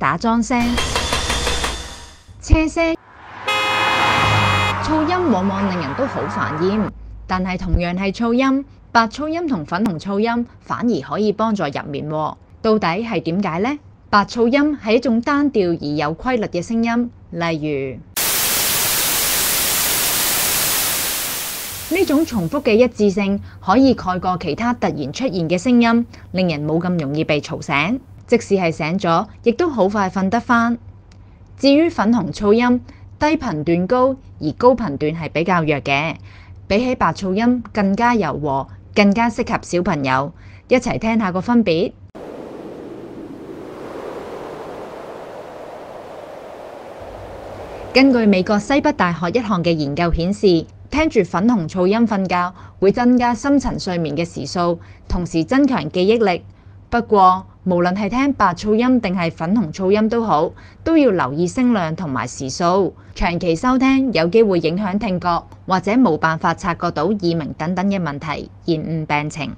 打樁聲、車聲。噪音往往令人都好煩厭，但係同樣係噪音，白噪音同粉紅噪音反而可以幫助入眠喎。到底係點解呢？白噪音係一種單調而有規律嘅聲音，例如呢種重複嘅一致性可以蓋過其他突然出現嘅聲音，令人冇咁容易被嘈醒。即使係醒咗，亦都好快瞓得返。至於粉紅噪音，低頻段高，而高頻段係比較弱嘅，比起白噪音更加柔和，更加適合小朋友。一齊聽下個分別。根據美國西北大學一項嘅研究顯示，聽住粉紅噪音瞓覺會增加深層睡眠嘅時數，同時增強記憶力。不過，無論係聽白噪音定係粉紅噪音都好，都要留意聲量同埋時數。長期收聽有機會影響聽覺，或者冇辦法察覺到耳鳴等等嘅問題，延誤病情。